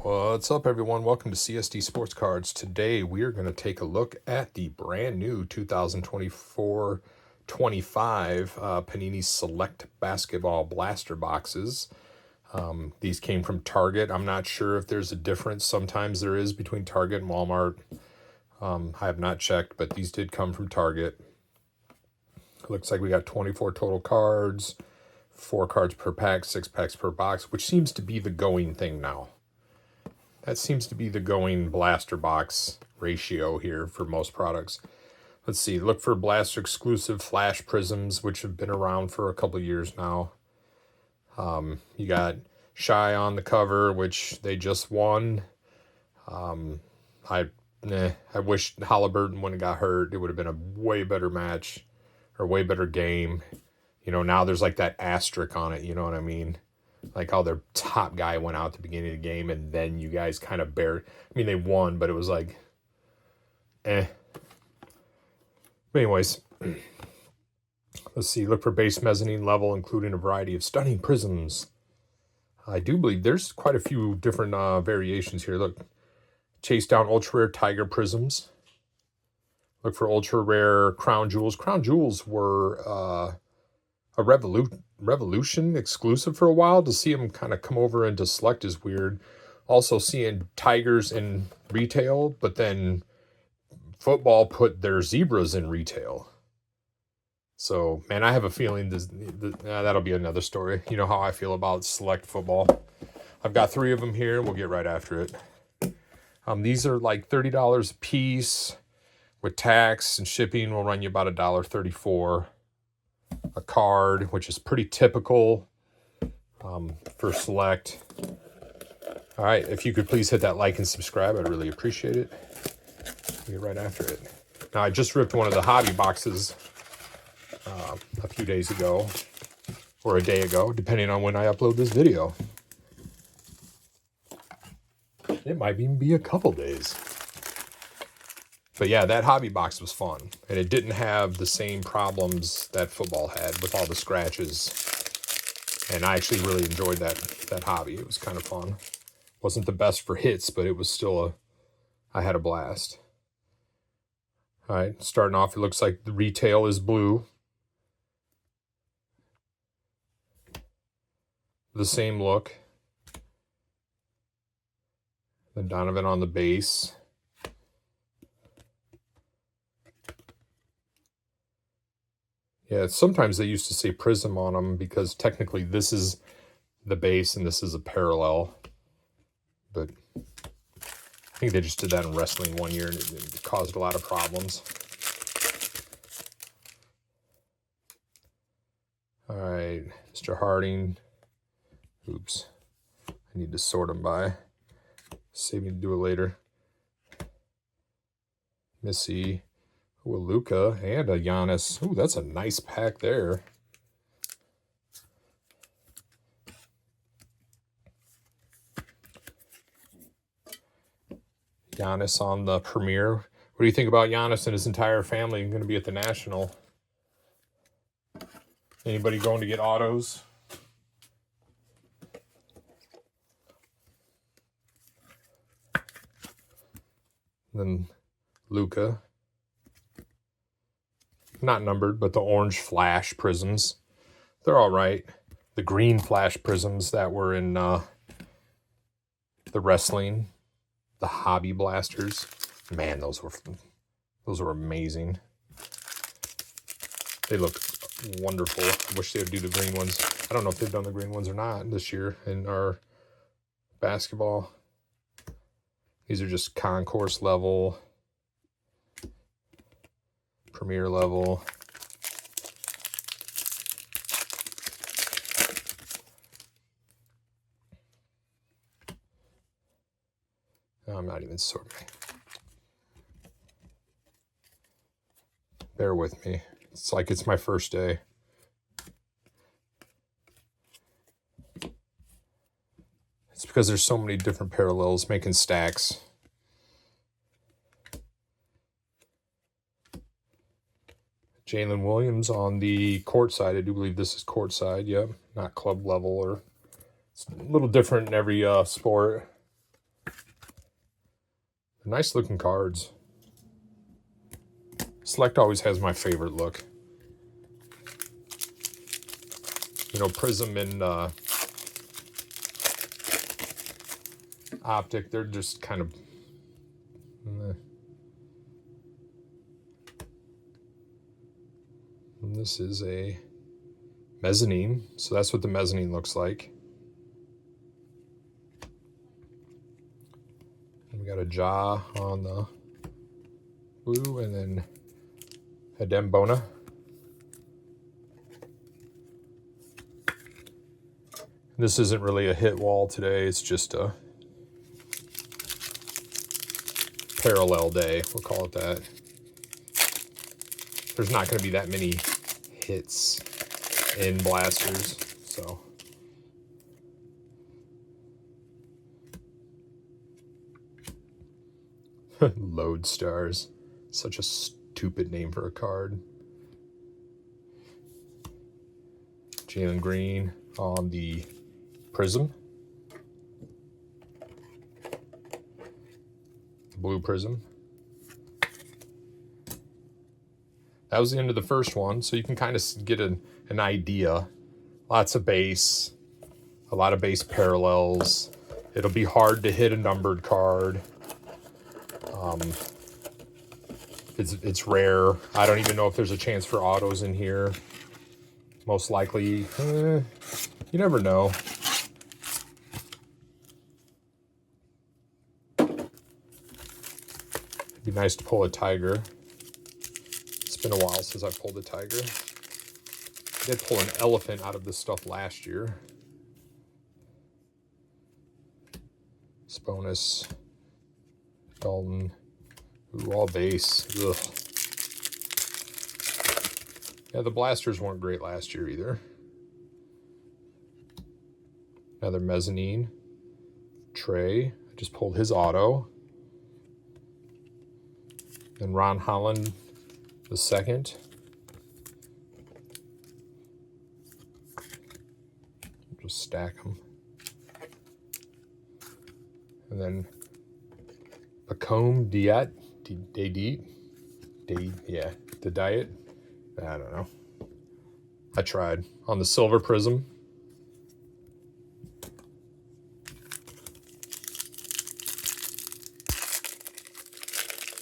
What's up, everyone? Welcome to CSD Sports Cards. Today, we are going to take a look at the brand new 2024-25 Panini Select Basketball Blaster boxes. These came from Target. I'm not sure if there's a difference. Sometimes there is between Target and Walmart. I have not checked, but these did come from Target. Looks like we got 24 total cards, 4 cards per pack, 6 packs per box, which seems to be the going thing now. That seems to be the going blaster box ratio here for most products. Let's see. Look for blaster exclusive flash prisms, which have been around for a couple years now. You got Shy on the cover, which they just won. I wish Halliburton wouldn't have got hurt. It would have been a way better match or way better game. You know, now there's like that asterisk on it. You know what I mean? Like how their top guy went out at the beginning of the game, and then you guys kind of I mean, they won, but it was like, But anyways, let's see. Look for base mezzanine level, including a variety of stunning prisms. I do believe there's quite a few different variations here. Look, chase down ultra rare tiger prisms. Look for ultra rare crown jewels. Crown jewels were a Revolution exclusive for a while. To see them kind of come over into Select is weird. Also seeing tigers in retail, but then football put their zebras in retail. So, man, I have a feeling that'll be another story. You know how I feel about Select football. I've got 3 of them here. We'll get right after it. These are like $30 a piece. With tax and shipping, will run you about $1.34 a card, which is pretty typical for Select. All right, if you could please hit that like and subscribe, I'd really appreciate it. We'll get right after it. Now, I just ripped one of the hobby boxes a few days ago, or a day ago, depending on when I upload this video. It might even be a couple days. But yeah, that hobby box was fun. And it didn't have the same problems that football had with all the scratches. And I actually really enjoyed that hobby. It was kind of fun. Wasn't the best for hits, but it was still I had a blast. All right, starting off, it looks like the retail is blue. The same look. Then Donovan on the base. Yeah, sometimes they used to say prism on them because technically this is the base and this is a parallel. But I think they just did that in wrestling one year and it caused a lot of problems. All right, Mr. Harding. Oops. I need to sort them by. Save me to do it later. Missy. Ooh, a Luka and a Giannis. Ooh, that's a nice pack there. Giannis on the premiere. What do you think about Giannis and his entire family going to be at the National? Anybody going to get autos? Then Luka. Not numbered, but the orange flash prisms. They're all right. The green flash prisms that were in the wrestling, the hobby blasters. Man, those were amazing. They looked wonderful. I wish they would do the green ones. I don't know if they've done the green ones or not this year in our basketball. These are just concourse level. Premier level. I'm not even sorting. Bear with me. It's like it's my first day. It's because there's so many different parallels making stacks. Jalen Williams on the court side. I do believe this is court side. Yep, not club level. Or it's a little different in every sport. Nice looking cards. Select always has my favorite look. You know, Prism and Optic, they're just kind of... And this is a mezzanine, so that's what the mezzanine looks like. And we got a jaw on the blue, and then a Dembona. This isn't really a hit wall today, it's just a parallel day, we'll call it that. There's not going to be that many hits in blasters, so. Lodestars. Such a stupid name for a card. Jalen Green on the Prism. Blue Prism. That was the end of the first one, so you can kind of get an idea. Lots of base, a lot of base parallels. It'll be hard to hit a numbered card. It's rare. I don't even know if there's a chance for autos in here. Most likely, you never know. It'd be nice to pull a Tiger. It's been a while since I pulled a Tiger. I did pull an elephant out of this stuff last year. Sponus, Dalton, ooh, all base. Ugh. Yeah, the blasters weren't great last year either. Another mezzanine. Trey, I just pulled his auto. And Ron Holland the second. Just stack them. And then Pacome Diet. Yeah, the diet. I don't know. I tried. On the silver Prism.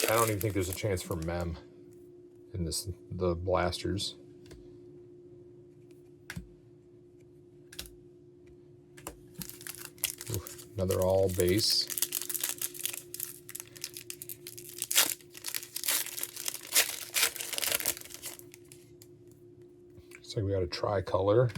I don't even think there's a chance for Mem in the blasters. Oof, another all base. Looks like we got a tricolor.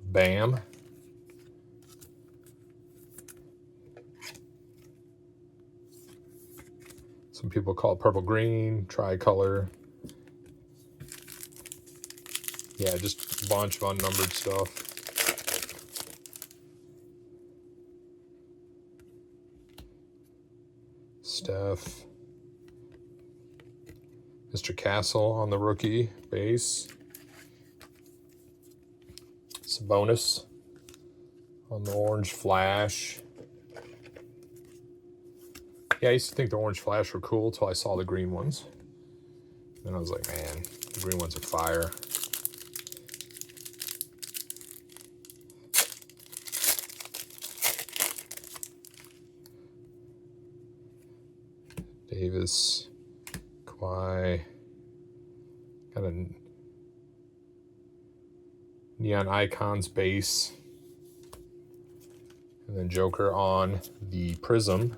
Bam. Some people call it purple green, tricolor. Yeah, just a bunch of unnumbered stuff. Steph. Mr. Castle on the rookie base. Sabonis on the orange flash. Yeah, I used to think the orange flash were cool until I saw the green ones. Then I was like, man, the green ones are fire. Davis, Kawhi, got a Neon Icons base. And then Joker on the Prism.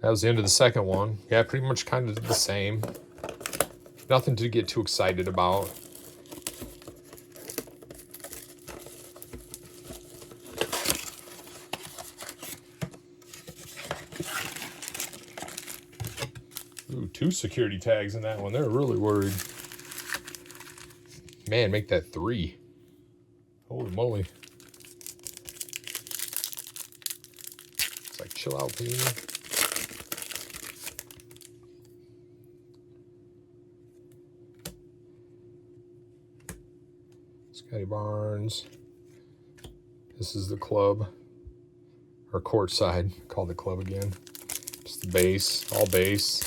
That was the end of the second one. Yeah, pretty much kind of the same. Nothing to get too excited about. Ooh, 2 security tags in that one. They're really worried. Man, make that 3. Holy moly. It's like, chill out, Panini. Scotty Barnes. This is the club, or court side, called the club again. Just the base, all base.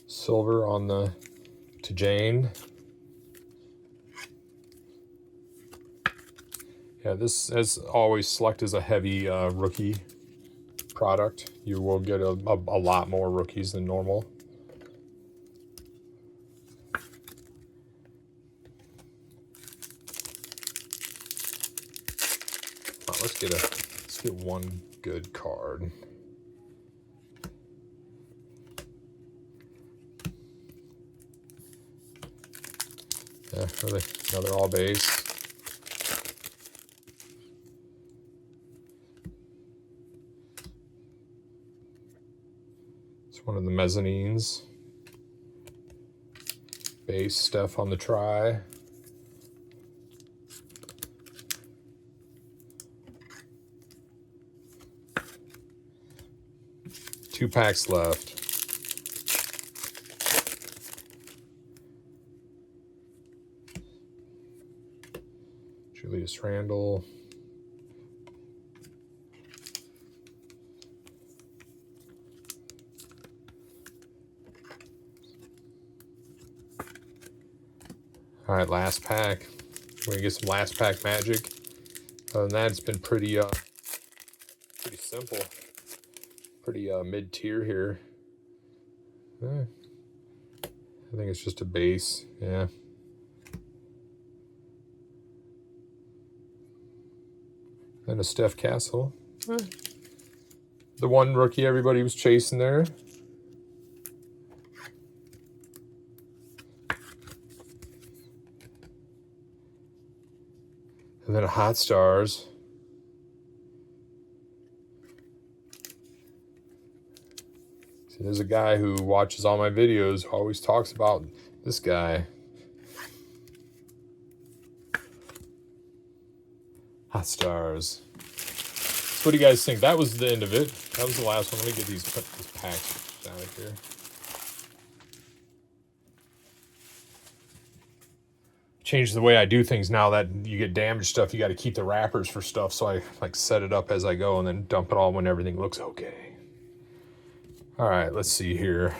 Silver on the to Jane. Yeah, this, as always, Select is a heavy rookie product. You will get a lot more rookies than normal. Let's get one good card. Yeah, really, another all base. It's one of the mezzanines. Base Steph on the try. Two packs left. Julius Randle. All right, last pack. We're gonna get some last pack magic. Other than that, it's been pretty simple. Pretty mid-tier here. I think it's just a base, yeah. And a Steph Castle. The one rookie everybody was chasing there. And then a Hot Stars. See, there's a guy who watches all my videos, who always talks about this guy. Hot Stars. So what do you guys think? That was the end of it. That was the last one. Let me get these packs out of here. Change the way I do things now that you get damaged stuff. You got to keep the wrappers for stuff, so I like set it up as I go and then dump it all when everything looks okay. All right, let's see here.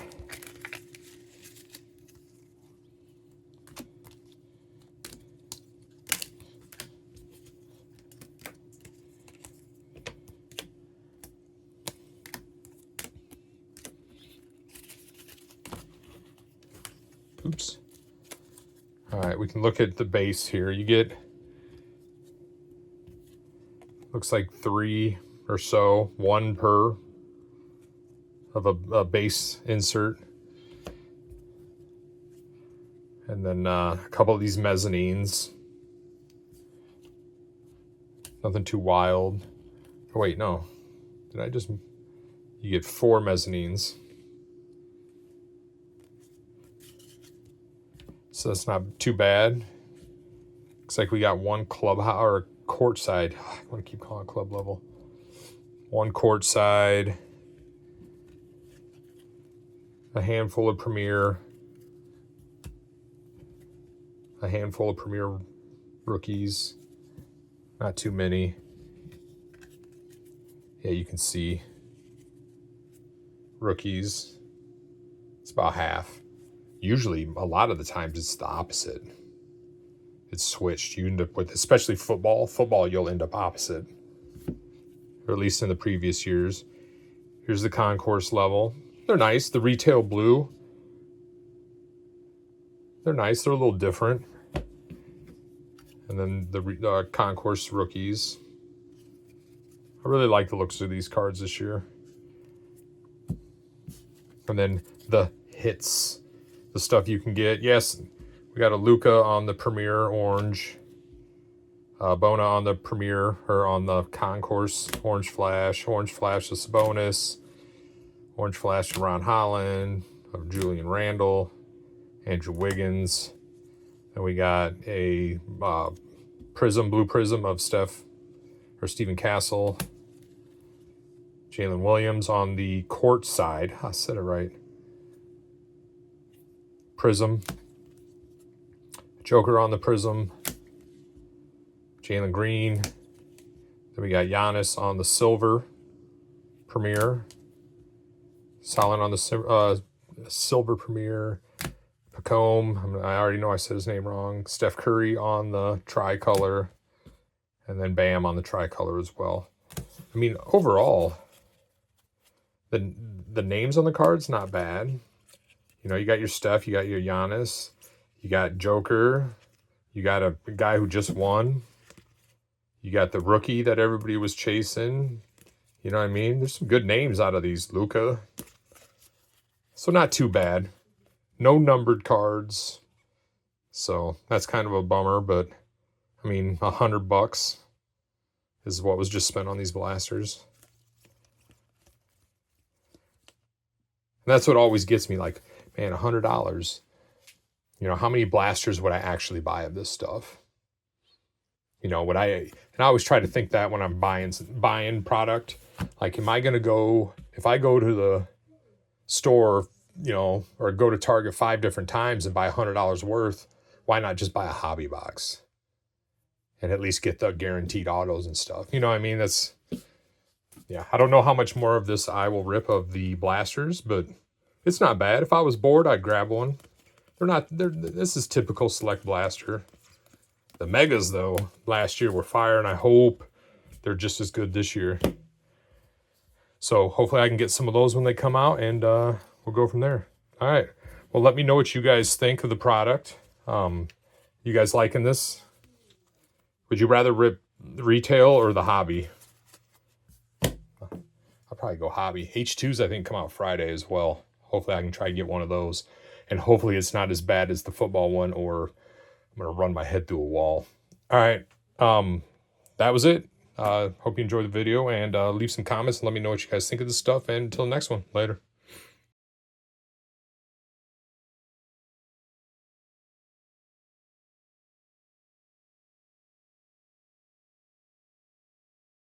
Oops. All right, we can look at the base here. You get, looks like 3 or so, 1 per of a base insert. And then a couple of these mezzanines. Nothing too wild. Oh, wait, no. Did I just... You get 4 mezzanines. So that's not too bad. Looks like we got 1 club or court side. I want to keep calling it club level. 1 court side. A handful of premier. A handful of premier rookies. Not too many. Yeah, you can see. Rookies. It's about half. Usually, a lot of the times, it's the opposite. It's switched. You end up with, especially football. Football, you'll end up opposite. Or at least in the previous years. Here's the concourse level. They're nice. The retail blue. They're nice. They're a little different. And then the concourse rookies. I really like the looks of these cards this year. And then the hits. The stuff you can get. Yes, we got a Luka on the Premier Orange. Bona on the Premier, or on the Concourse Orange Flash. Orange Flash of Sabonis. Orange Flash of Ron Holland. Of Julian Randle. Andrew Wiggins. And we got a Prism, Blue Prism of Steph. or Stephen Castle. Jalen Williams on the court side. I said it right. Prism. Joker on the Prism. Jalen Green. Then we got Giannis on the silver Premier. Solid on the silver Premier. Pacome. I already know I said his name wrong. Steph Curry on the tricolor. And then Bam on the tricolor as well. I mean, overall, the names on the cards, not bad. You know, you got your Steph, you got your Giannis, you got Joker, you got a guy who just won. You got the rookie that everybody was chasing. You know what I mean? There's some good names out of these. Luka. So not too bad. No numbered cards. So that's kind of a bummer, but I mean, $100 is what was just spent on these blasters. And that's what always gets me, like, man, $100. You know, how many blasters would I actually buy of this stuff? You know, would I, and I always try to think that when I'm buying product, like, am I going to go, if I go to the store, you know, or go to Target 5 different times and buy $100 worth, why not just buy a hobby box and at least get the guaranteed autos and stuff? You know what I mean? That's, yeah, I don't know how much more of this I will rip of the blasters, but it's not bad. If I was bored, I'd grab one. This is typical Select Blaster. The Megas, though, last year were fire, and I hope they're just as good this year. So hopefully I can get some of those when they come out, and we'll go from there. All right. Well, let me know what you guys think of the product. You guys liking this? Would you rather rip retail or the hobby? I'll probably go hobby. H2s, I think, come out Friday as well. Hopefully I can try to get one of those. And hopefully it's not as bad as the football one, or I'm going to run my head through a wall. All right. That was it. Hope you enjoyed the video, and leave some comments and let me know what you guys think of this stuff. And until the next one, later.